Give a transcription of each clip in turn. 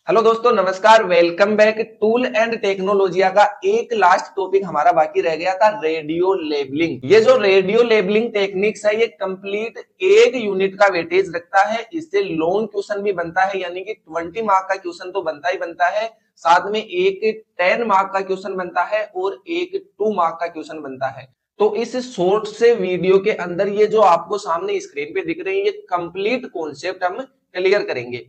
Hello दोस्तों, नमस्कार। Welcome back. Tool and टेक्नोलॉजिया का एक लास्ट टॉपिक हमारा बाकी रह गया था, रेडियो लेबलिंग। ये जो रेडियो लेबलिंग टेक्निक्स है, ये कंप्लीट एक यूनिट का वेटेज रखता है। इससे लॉन्ग क्वेश्चन भी बनता है, यानी कि 20 मार्क का क्वेश्चन तो बनता ही बनता है, साथ में एक 10 मार्क का क्वेश्चन बनता है और एक 2 मार्क का क्वेश्चन बनता है। तो इस शॉर्ट से वीडियो के अंदर ये जो आपको सामने स्क्रीन पे दिख रही है, ये कंप्लीट कॉन्सेप्ट हम क्लियर करेंगे।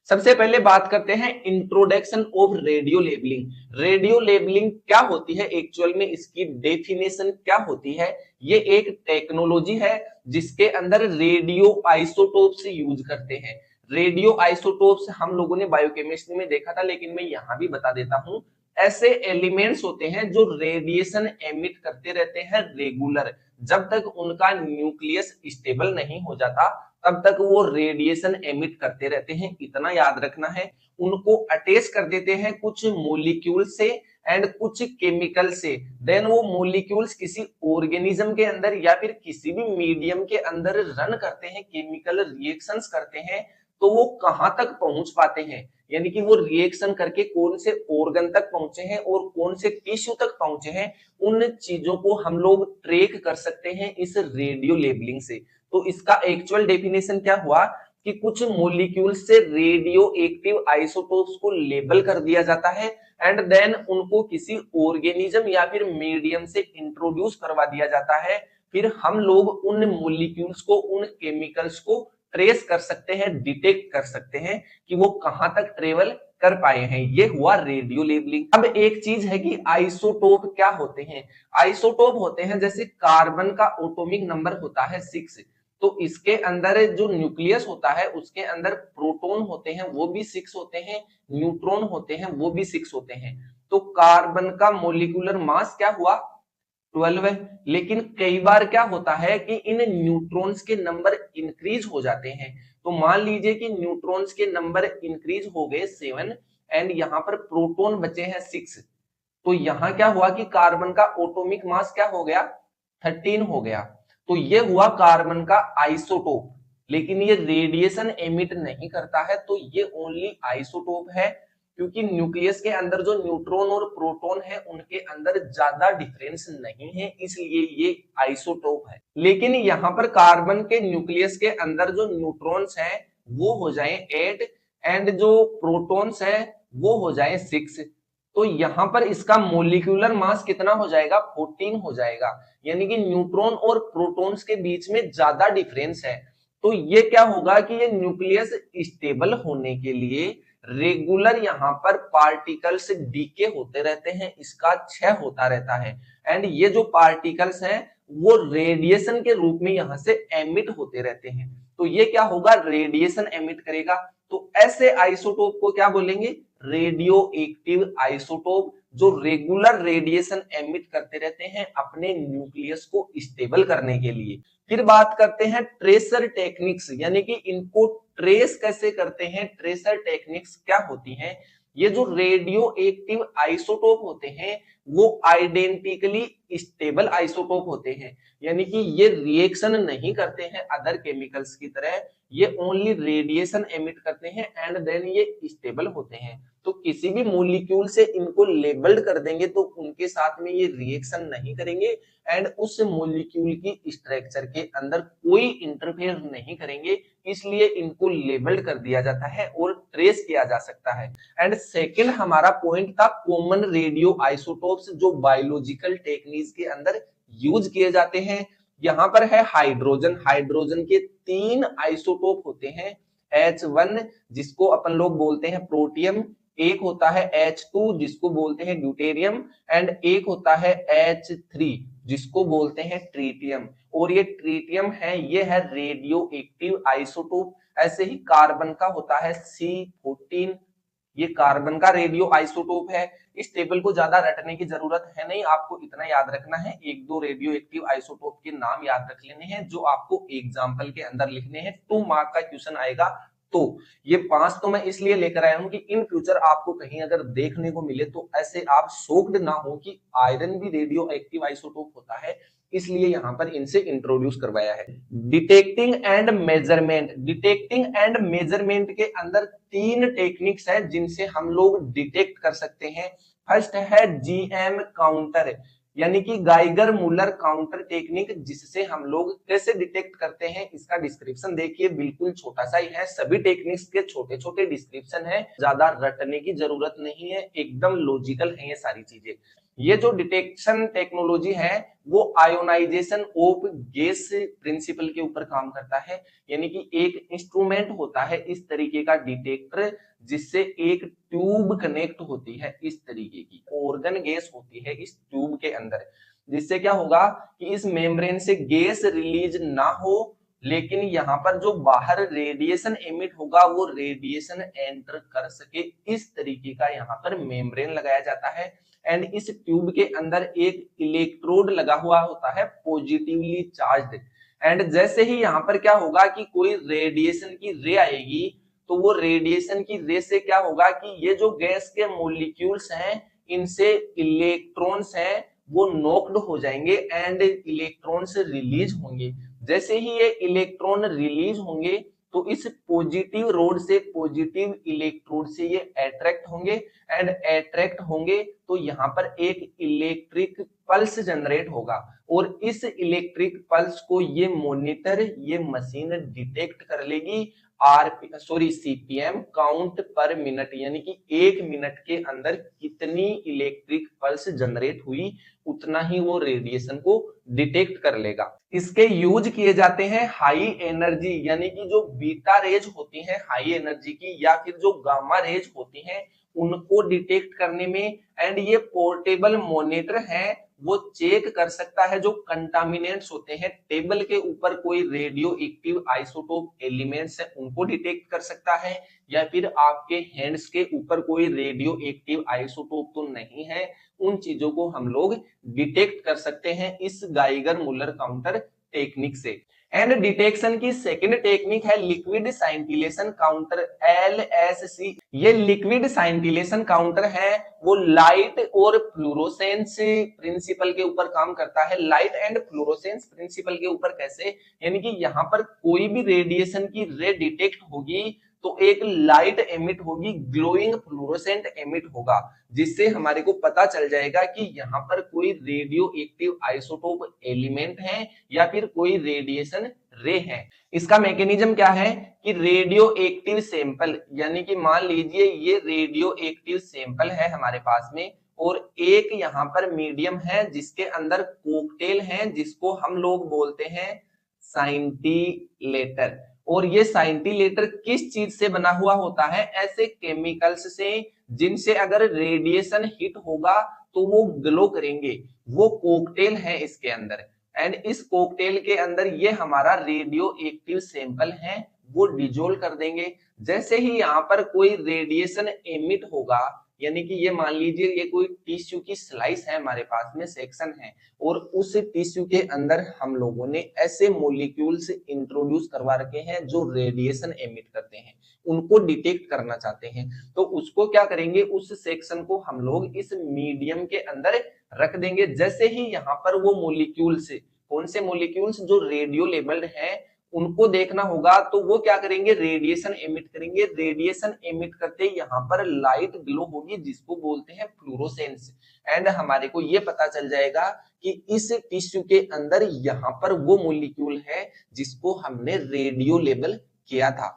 सबसे पहले बात करते हैं introduction of radio labelling. Radio labelling क्या होती है, एक्चुअल में इसकी डेफिनेशन क्या होती है। ये एक टेक्नोलॉजी है जिसके अंदर रेडियो आइसोटोप्स यूज करते हैं। रेडियो आइसोटोप्स हम लोगों ने बायोकेमिस्ट्री में देखा था, लेकिन मैं यहां भी बता देता हूं। ऐसे एलिमेंट्स होते हैं जो रेडिएशन एमिट करते रहते हैं रेगुलर। जब तक उनका न्यूक्लियस स्टेबल नहीं हो जाता तब तक वो रेडिएशन एमिट करते रहते हैं। इतना याद रखना है। उनको अटैच कर देते हैं कुछ मोलिक्यूल से एंड कुछ केमिकल से। देन वो मोलिक्यूल्स किसी ऑर्गेनिज्म के अंदर या फिर किसी भी मीडियम के अंदर रन करते हैं, केमिकल रिएक्शंस करते हैं। तो वो कहां तक पहुंच पाते हैं, यानी कि वो रिएक्शन करके कौन से ऑर्गन तक पहुंचे हैं और कौन से टिश्यू तक पहुंचे हैं, उन चीजों को हम लोग ट्रैक कर सकते हैं इस रेडियो लेबलिंग से। तो इसका एक्चुअल डेफिनेशन क्या हुआ कि कुछ मोलिक्यूल से रेडियो एक्टिव आइसोटोप्स को लेबल कर दिया जाता है एंड देन उनको किसी ऑर्गेनिज्म या फिर मीडियम से इंट्रोड्यूस करवा दिया जाता है। फिर हम लोग उन मोलिक्यूल्स को, उन केमिकल्स को ट्रेस कर सकते हैं, डिटेक्ट कर सकते हैं कि वो कहां तक ट्रेवल कर पाए हैं। ये हुआ रेडियो लेबलिंग। अब एक चीज है कि आइसोटोप क्या होते हैं। आइसोटोप होते हैं, जैसे कार्बन का एटॉमिक नंबर होता है 6, तो इसके अंदर जो न्यूक्लियस होता है उसके अंदर प्रोटॉन होते हैं, वो भी 6 होते हैं, न्यूट्रॉन होते हैं, वो भी 6 होते हैं। तो कार्बन का मोलिकुलर मास क्या हुआ, 12 है। लेकिन कई बार क्या होता है कि इन न्यूट्रॉन्स के नंबर इंक्रीज हो जाते हैं। तो मान लीजिए कि न्यूट्रॉन्स के नंबर इंक्रीज हो गए 7 एंड यहाँ पर प्रोटॉन बचे हैं 6। तो यहाँ क्या हुआ कि कार्बन का एटॉमिक मास क्या हो गया, 13 हो गया। तो ये हुआ कार्बन का आइसोटोप, लेकिन ये रेडिएशन एमिट नहीं करता है, तो ये ओनली आइसोटोप है। क्योंकि न्यूक्लियस के अंदर जो न्यूट्रॉन और प्रोटॉन है उनके अंदर ज्यादा डिफरेंस नहीं है, इसलिए ये आइसोटोप है। लेकिन यहाँ पर कार्बन के न्यूक्लियस के अंदर जो न्यूट्रॉन्स है वो हो जाए 8 एंड जो प्रोटॉन्स है वो हो जाए 6। तो यहां पर इसका मोलिकुलर मास कितना हो जाएगा, 14 हो जाएगा। यानी कि न्यूट्रॉन और प्रोटॉन्स के बीच में ज्यादा डिफरेंस है। तो ये क्या होगा कि ये न्यूक्लियस स्टेबल होने के लिए रेगुलर यहाँ पर पार्टिकल्स डीके होते रहते हैं, इसका क्षय होता रहता है। एंड ये जो पार्टिकल्स हैं वो रेडिएशन के रूप में यहाँ से एमिट होते रहते हैं। तो ये क्या होगा, रेडिएशन एमिट करेगा। तो ऐसे आइसोटोप को क्या बोलेंगे, रेडियो एक्टिव आइसोटोप, जो रेगुलर रेडिएशन एमिट करते रहते हैं अपने न्यूक्लियस को स्टेबल करने के लिए। फिर बात करते हैं ट्रेसर टेक्निक्स, यानी कि इनको ट्रेस कैसे करते हैं। ट्रेसर टेक्निक्स क्या होती हैं, ये जो रेडियो एक्टिव आइसोटोप होते हैं वो आइडेंटिकली स्टेबल आइसोटोप होते हैं, यानी कि ये रिएक्शन नहीं करते हैं अदर केमिकल्स की तरह, ये ओनली रेडिएशन एमिट करते हैं एंड देन ये स्टेबल होते हैं। तो किसी भी मॉलिक्यूल से इनको लेबल्ड कर देंगे तो उनके साथ में ये रिएक्शन नहीं करेंगे एंड उस मॉलिक्यूल की स्ट्रक्चर के अंदर कोई इंटरफेयर नहीं करेंगे, इसलिए इनको लेबल्ड कर दिया जाता है और ट्रेस किया जा सकता है। एंड सेकंड हमारा पॉइंट था कॉमन रेडियो आइसोटोप्स, जो बायोलॉजिकल टेक्निक्स के अंदर यूज किए जाते हैं। यहाँ पर है हाइड्रोजन। हाइड्रोजन के 3 आइसोटोप होते हैं, H1 जिसको अपन लोग बोलते हैं प्रोटियम, एक होता है H2 जिसको बोलते हैं ड्यूटेरियम एंड एक होता है H3 जिसको बोलते हैं ट्रीटियम। और ये ट्रीटियम है, ये है रेडियो एक्टिव आइसोटोप। ऐसे ही कार्बन का होता है C14, ये कार्बन का रेडियो आइसोटोप है। इस टेबल को ज्यादा रटने की जरूरत है नहीं, आपको इतना याद रखना है, एक दो रेडियो एक्टिव आइसोटोप के नाम याद रख लेने हैं जो आपको एग्जाम्पल के अंदर लिखने हैं। 2 मार्क का क्वेश्चन आएगा। तो ये 5 तो मैं इसलिए लेकर आया हूं कि इन फ्यूचर आपको कहीं अगर देखने को मिले तो ऐसे आप शॉक्ड ना हो कि आयरन भी रेडियो एक्टिव आइसोटोप होता है। इसलिए यहाँ पर इनसे इंट्रोड्यूस करवाया है। Detecting and measurement, detecting and measurement के अंदर 3 टेक्निक्स है जिनसे हम लोग डिटेक्ट कर सकते हैं। फर्स्ट है जीएम काउंटर, यानी कि गाइगर मूलर काउंटर टेक्निक, जिससे हम लोग कैसे डिटेक्ट करते हैं इसका डिस्क्रिप्शन देखिए, बिल्कुल छोटा सा ही है। सभी टेक्निक्स के छोटे छोटे डिस्क्रिप्शन है, ज्यादा रटने की जरूरत नहीं है, एकदम लॉजिकल है ये सारी चीजें। ये जो डिटेक्शन टेक्नोलॉजी है वो आयोनाइजेशन ऑफ गैस प्रिंसिपल के ऊपर काम करता है, यानी कि एक इंस्ट्रूमेंट होता है इस तरीके का डिटेक्टर, जिससे एक ट्यूब कनेक्ट होती है, इस तरीके की ऑर्गन गैस होती है इस ट्यूब के अंदर, जिससे क्या होगा कि इस मेम्ब्रेन से गैस रिलीज ना हो, लेकिन यहाँ पर जो बाहर रेडिएशन एमिट होगा वो रेडिएशन एंटर कर सके, इस तरीके का यहाँ पर मेम्ब्रेन लगाया जाता है। एंड इस ट्यूब के अंदर एक इलेक्ट्रोड लगा हुआ होता है पॉजिटिवली चार्ज्ड, एंड जैसे ही यहाँ पर क्या होगा कि कोई रेडिएशन की रे आएगी, तो वो रेडिएशन की रे से क्या होगा कि ये जो गैस के मॉलिक्यूल्स हैं इनसे इलेक्ट्रॉन्स हैं वो नॉक्ड हो जाएंगे एंड इलेक्ट्रॉन्स रिलीज होंगे। जैसे ही ये इलेक्ट्रॉन रिलीज होंगे तो इस पॉजिटिव रोड से, पॉजिटिव इलेक्ट्रोड से ये अट्रैक्ट होंगे, एंड अट्रैक्ट होंगे तो यहाँ पर एक इलेक्ट्रिक पल्स जनरेट होगा, और इस इलेक्ट्रिक पल्स को ये मॉनिटर, ये मशीन डिटेक्ट कर लेगी सीपीएम काउंट पर मिनट, यानी कि 1 मिनट के अंदर कितनी इलेक्ट्रिक पल्स जनरेट हुई उतना ही वो रेडिएशन को डिटेक्ट कर लेगा। इसके यूज किए जाते हैं हाई एनर्जी, यानी कि जो बीटा रेज होती है हाई एनर्जी की, या फिर जो गामा रेज होती हैं उनको डिटेक्ट करने में। एंड ये पोर्टेबल मॉनिटर है, वो चेक कर सकता है जो कंटामिनेंट्स होते हैं टेबल के ऊपर, कोई रेडियो एक्टिव आइसोटोप एलिमेंट्स है उनको डिटेक्ट कर सकता है, या फिर आपके हैंड्स के ऊपर कोई रेडियो एक्टिव आइसोटोप तो नहीं है, उन चीजों को हम लोग डिटेक्ट कर सकते हैं इस गाइगर मूलर काउंटर टेक्निक से। एंड डिटेक्शन की सेकंड टेक्निक है लिक्विड साइंटिलेशन काउंटर, LSC। ये लिक्विड साइंटिलेशन काउंटर है वो लाइट और फ्लोरोसेंस प्रिंसिपल के ऊपर काम करता है। लाइट एंड फ्लोरोसेंस प्रिंसिपल के ऊपर कैसे, यानी कि यहाँ पर कोई भी रेडिएशन की रे डिटेक्ट होगी तो एक लाइट एमिट होगी, ग्लोइंग फ्लोरोसेंट एमिट होगा, जिससे हमारे को पता चल जाएगा कि यहाँ पर कोई रेडियो एक्टिव आइसोटोप एलिमेंट है या फिर कोई रेडिएशन रे है। इसका मैकेनिज्म क्या है कि रेडियो एक्टिव सैंपल, यानी कि मान लीजिए ये रेडियो एक्टिव सैंपल है हमारे पास में, और एक यहाँ पर मीडियम है जिसके अंदर कॉकटेल है जिसको हम लोग बोलते हैं साइंटिलेटर। और ये साइंटिलेटर किस चीज से बना हुआ होता है, ऐसे केमिकल्स से जिनसे अगर रेडिएशन हिट होगा तो वो ग्लो करेंगे, वो कॉकटेल है इसके अंदर। एंड इस कॉकटेल के अंदर ये हमारा रेडियो एक्टिव सैंपल है वो डिजोल्व कर देंगे। जैसे ही यहाँ पर कोई रेडिएशन एमिट होगा, यानी कि ये मान लीजिए ये कोई टिश्यू की स्लाइस है हमारे पास में, सेक्शन है, और उस टिश्यू के अंदर हम लोगों ने ऐसे मॉलिक्यूल्स इंट्रोड्यूस करवा रखे हैं जो रेडिएशन एमिट करते हैं, उनको डिटेक्ट करना चाहते हैं, तो उसको क्या करेंगे, उस सेक्शन को हम लोग इस मीडियम के अंदर रख देंगे। जैसे ही यहाँ पर वो मॉलिक्यूल्स, कौन से मॉलिक्यूल्स जो रेडियो लेबल्ड है उनको देखना होगा, तो वो क्या करेंगे, रेडिएशन एमिट करेंगे। रेडिएशन एमिट करते यहाँ पर लाइट ग्लो होगी जिसको बोलते हैं फ्लोरोसेंस, एंड हमारे को ये पता चल जाएगा कि इस टिश्यू के अंदर यहाँ पर वो मॉलिक्यूल है जिसको हमने रेडियो लेबल किया था।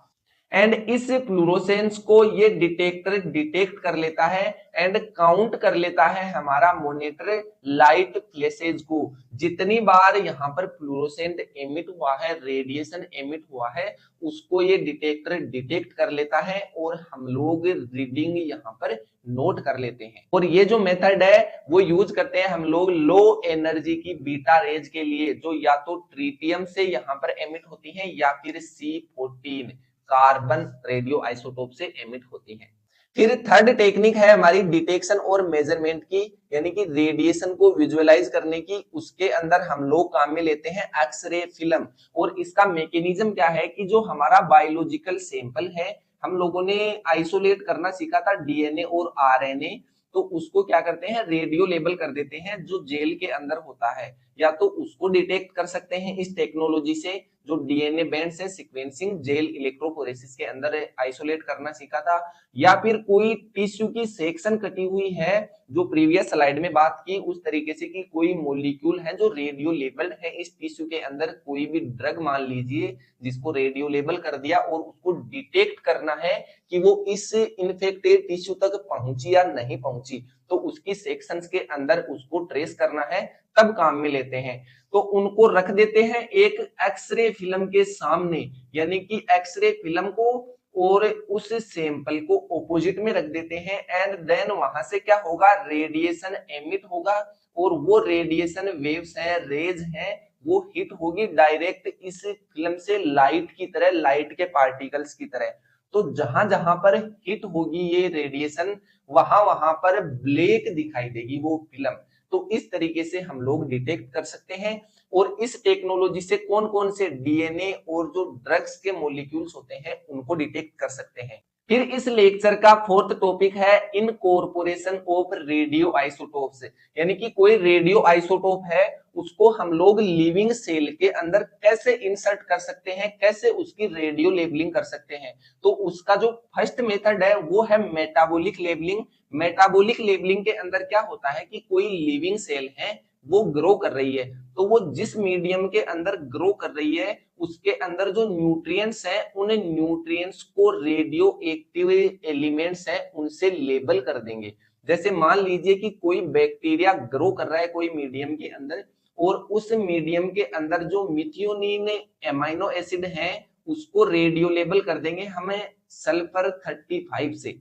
एंड इस फ्लोरोसेंस को ये डिटेक्टर डिटेक्ट कर लेता है एंड काउंट कर लेता है हमारा मॉनिटर लाइट फ्लैशेज को। जितनी बार यहाँ पर फ्लोरोसेंट एमिट हुआ है, रेडिएशन एमिट हुआ है, उसको ये डिटेक्टर डिटेक्ट कर लेता है और हम लोग रीडिंग यहाँ पर नोट कर लेते हैं। और ये जो मेथड है वो यूज करते हैं हम लोग लो एनर्जी की बीटा रेज के लिए, जो या तो ट्रिटियम से यहाँ पर एमिट होती है या फिर C14 कार्बन रेडियो आइसोटोप से एमिट होती है। फिर थर्ड टेक्निक है हमारी डिटेक्शन और मेजरमेंट की, यानी कि रेडिएशन को विजुअलाइज करने की। उसके अंदर हम लोग काम में लेते हैं एक्सरे फिल्म, और इसका मैकेनिज्म क्या है कि जो हमारा बायोलॉजिकल सैंपल है, हम लोगों ने आइसोलेट करना सीखा था डीएनए और आरएनए, तो उसको क्या करते हैं, रेडियो लेबल कर देते हैं जो जेल के अंदर होता है। या तो उसको डिटेक्ट कर सकते हैं इस टेक्नोलॉजी से, जो डीएनए बैंड से सीक्वेंसिंग जेल इलेक्ट्रोफोरेसिस के अंदर आइसोलेट करना सीखा था, या फिर कोई टिश्यू की सेक्शन कटी हुई है, जो प्रीवियस स्लाइड में बात की उस तरीके से कि कोई मॉलिक्यूल है जो रेडियो लेबल्ड है इस टिश्यू के अंदर, कोई भी ड्रग मान लीजिए जिसको रेडियो लेबल कर दिया और उसको डिटेक्ट करना है कि वो इस इन्फेक्टेड टिश्यू तक पहुंची या नहीं पहुंची, तो उसकी सेक्शंस के अंदर उसको ट्रेस करना है, तब काम में लेते हैं। तो उनको रख देते हैं एक एक्सरे फिल्म के सामने, यानी कि एक्सरे फिल्म को और उस सैंपल को ऑपोजिट में रख देते हैं, एंड देन वहां से क्या होगा, रेडिएशन एमिट होगा, और वो रेडिएशन वेव्स हैं, रेज हैं, वो हिट होगी डायरेक्ट इस फिल्म से लाइट की तरह, लाइट के पार्टिकल्स की तरह। तो जहां जहां पर हिट होगी ये रेडिएशन, वहां वहां पर ब्लैक दिखाई देगी वो फिल्म। तो इस तरीके से हम लोग डिटेक्ट कर सकते हैं, और इस टेक्नोलॉजी से कौन कौन से डीएनए और जो ड्रग्स के मॉलिक्यूल्स होते हैं उनको डिटेक्ट कर सकते हैं। फिर इस लेक्चर का फोर्थ टॉपिक है इनकॉर्पोरेशन ऑफ रेडियो आइसोटोप्स, यानी कि कोई रेडियो आइसोटोप है उसको हम लोग लिविंग सेल के अंदर कैसे इंसर्ट कर सकते हैं, कैसे उसकी रेडियो लेबलिंग कर सकते हैं। तो उसका जो फर्स्ट मेथड है वो है मेटाबॉलिक लेबलिंग। मेटाबॉलिक लेबलिंग के अंदर क्या होता है कि कोई लिविंग सेल है वो ग्रो कर रही है, तो वो जिस मीडियम के अंदर ग्रो कर रही है उसके अंदर जो न्यूट्रिएंट्स हैं उन न्यूट्रिएंट्स को रेडियो एक्टिव एलिमेंट्स हैं उनसे लेबल कर देंगे। जैसे मान लीजिए कि कोई बैक्टीरिया ग्रो कर रहा है कोई मीडियम के अंदर, और उस मीडियम के अंदर जो मिथियोनिन एमाइनो एसिड है उसको रेडियो लेबल कर देंगे हमें सल्फर 35 से।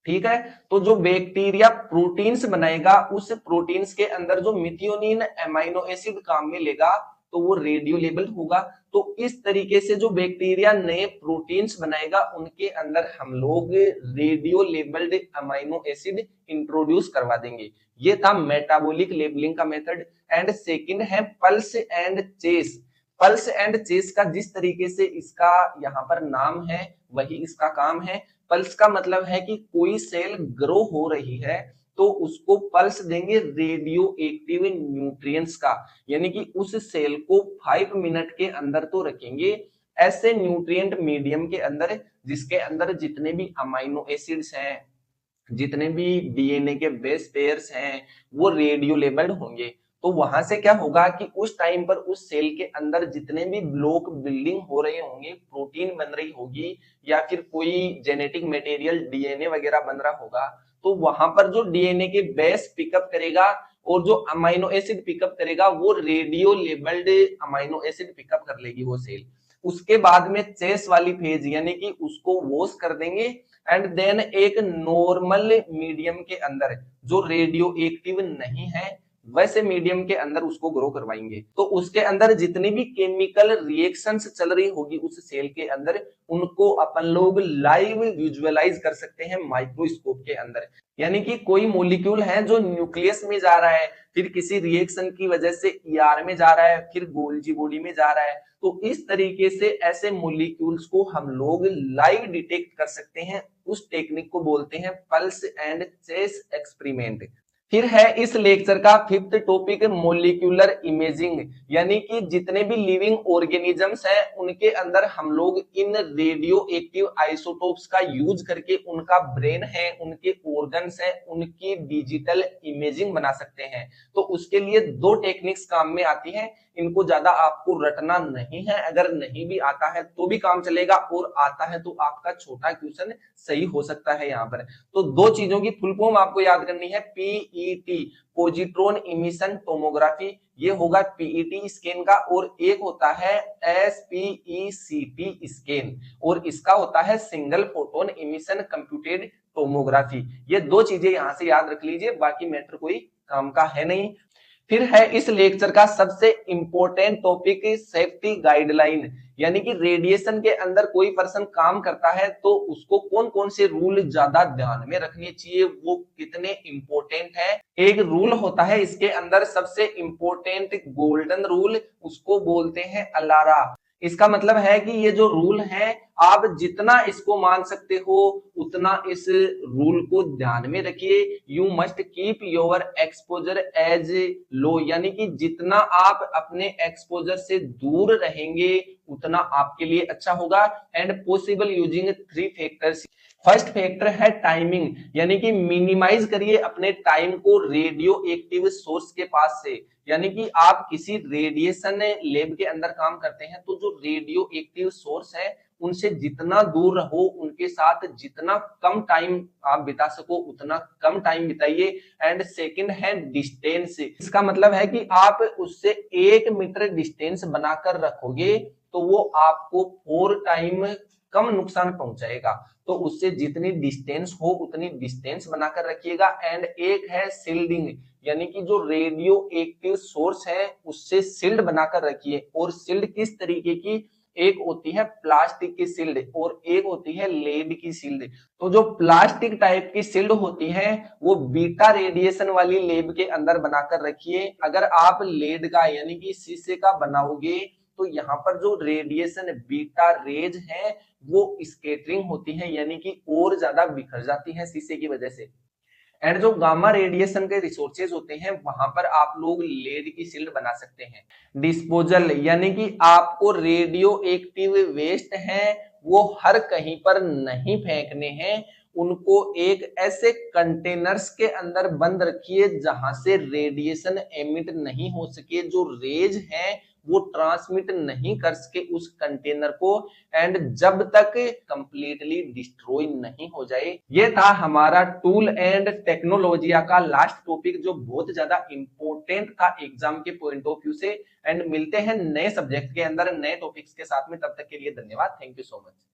ठीक है, तो जो बैक्टीरिया प्रोटीन्स बनाएगा उस प्रोटीन्स के अंदर जो मिथियोनिन एमाइनो एसिड काम में लेगा तो वो रेडियो लेबल होगा। तो इस तरीके से जो बैक्टीरिया नए प्रोटीन्स बनाएगा उनके अंदर हम लोग radio labelled amino acid introduce करवा देंगे। ये था मेटाबॉलिक लेबलिंग का मेथड। एंड सेकंड है pulse and chase. Pulse and chase का जिस तरीके से इसका यहाँ पर नाम है वही इसका काम है। पल्स का मतलब है कि कोई सेल ग्रो हो रही है तो उसको पल्स देंगे रेडियो एक्टिव न्यूट्रिएंट्स का, यानी कि उस सेल को 5 मिनट के अंदर तो रखेंगे ऐसे न्यूट्रिएंट मीडियम के अंदर जिसके अंदर जितने भी अमाइनो एसिड्स हैं, जितने भी डीएनए के बेस पेयर्स हैं वो रेडियो लेबल्ड होंगे। तो वहां से क्या होगा कि उस टाइम पर उस सेल के अंदर जितने भी ब्लॉक बिल्डिंग हो रहे होंगे, प्रोटीन बन रही होगी या फिर कोई जेनेटिक मटेरियल डीएनए वगैरह बन रहा होगा, तो वहां पर जो डीएनए के बेस पिकअप करेगा और जो अमाइनो एसिड पिकअप करेगा वो radio labelled amino acid pickup कर लेगी वो सेल। उसके बाद में चेस वाली फेज यानी कि उसको वॉश कर देंगे एंड देन एक नॉर्मल मीडियम के अंदर जो रेडियो एक्टिव नहीं है वैसे मीडियम के अंदर उसको ग्रो करवाएंगे। तो उसके अंदर जितनी भी केमिकल रिएक्शंस चल रही होगी उस सेल के अंदर उनको अपन लोग लाइव विजुअलाइज कर सकते हैं माइक्रोस्कोप के अंदर। यानी कि कोई मॉलिक्यूल है जो न्यूक्लियस में जा रहा है, फिर किसी रिएक्शन की वजह से ईआर में जा रहा है, फिर गोल्जी बॉडी में जा रहा है, तो इस तरीके से ऐसे मॉलिक्यूल्स को हम लोग लाइव डिटेक्ट कर सकते हैं। उस टेक्निक को बोलते हैं पल्स एंड चेस एक्सपेरिमेंट। फिर है इस लेक्चर का फिफ्थ टॉपिक मॉलिक्यूलर इमेजिंग, यानी कि जितने भी लिविंग ऑर्गेनिजम्स हैं उनके अंदर हम लोग इन रेडियो एक्टिव आइसोटोप्स का यूज करके उनका ब्रेन है, उनके ऑर्गन्स हैं, उनकी डिजिटल इमेजिंग बना सकते हैं। तो उसके लिए दो टेक्निक्स काम में आती हैं, इनको ज्यादा आपको रटना नहीं है, अगर नहीं भी आता है तो भी काम चलेगा और आता है तो आपका छोटा क्वेश्चन सही हो सकता है यहाँ पर। तो दो चीजों की फुल फॉर्म आपको याद करनी है, पीईटी पोजिट्रॉन इमिशन टोमोग्राफी, ये होगा पीईटी स्कैन का, और एक होता है एसपीईसीटी स्कैन और इसका होता है single photon emission computed tomography. ये दो चीजें यहां से याद रख लीजिए, बाकी मैटर कोई काम का है नहीं। फिर है इस लेक्चर का सबसे इंपॉर्टेंट टॉपिक सेफ्टी गाइडलाइन, यानी कि रेडिएशन के अंदर कोई पर्सन काम करता है तो उसको कौन कौन से रूल ज्यादा ध्यान में रखने चाहिए, वो कितने इंपॉर्टेंट है। एक रूल होता है इसके अंदर सबसे इंपॉर्टेंट गोल्डन रूल, उसको बोलते हैं अलारा। इसका मतलब है कि ये जो रूल है आप जितना इसको मान सकते हो उतना इस रूल को ध्यान में रखिए। You must keep your exposure as low, यानी कि जितना आप अपने एक्सपोजर से दूर रहेंगे उतना आपके लिए अच्छा होगा। And possible using 3 factors. First factor है टाइमिंग, यानी कि मिनिमाइज करिए अपने टाइम को रेडियो एक्टिव सोर्स के पास से। यानी कि आप किसी रेडिएशन लैब के अंदर काम करते हैं तो जो रेडियो एक्टिव सोर्स है उनसे जितना दूर रहो, उनके साथ जितना कम टाइम आप बिता सको उतना कम टाइम बिताइए। एंड सेकंड है डिस्टेंस। इसका मतलब है कि आप उससे 1 मीटर डिस्टेंस बनाकर रखोगे तो वो आपको 4 टाइम कम नुकसान पहुंचाएगा। तो उससे जितनी डिस्टेंस हो उतनी डिस्टेंस बनाकर रखिएगा। एंड एक है सील्डिंग, यानी कि जो रेडियो एक्टिव सोर्स है उससे सील्ड बनाकर रखिए। और सील्ड किस तरीके की, एक होती है प्लास्टिक की सील्ड और एक होती है लेड की सील्ड। तो जो प्लास्टिक टाइप की सील्ड होती है वो बीटा रेडिएशन वाली लेब के अंदर बनाकर रखिए। अगर आप लेड का यानी कि शीशे का बनाओगे तो यहाँ पर जो रेडिएशन बीटा रेज है वो स्कैटरिंग होती है, यानी कि और ज्यादा बिखर जाती है शीशे की वजह से। एंड जो गामा रेडिएशन के रिसोर्सेज होते हैं वहां पर आप लोग लेड की शील्ड बना सकते हैं। डिस्पोजल, यानी कि आपको रेडियो एक्टिव वेस्ट है वो हर कहीं पर नहीं फेंकने हैं, उनको एक ऐसे कंटेनर्स के अंदर बंद रखिए जहां से रेडिएशन एमिट नहीं हो सके, जो रेज है वो ट्रांसमिट नहीं कर सके उस कंटेनर को। एंड जब तक कंप्लीटली डिस्ट्रॉय नहीं हो जाए। ये था हमारा टूल एंड टेक्नोलॉजिया का लास्ट टॉपिक जो बहुत ज्यादा इंपॉर्टेंट था एग्जाम के पॉइंट ऑफ व्यू से। एंड मिलते हैं नए सब्जेक्ट के अंदर नए टॉपिक्स के साथ में, तब तक के लिए धन्यवाद। Thank you so much.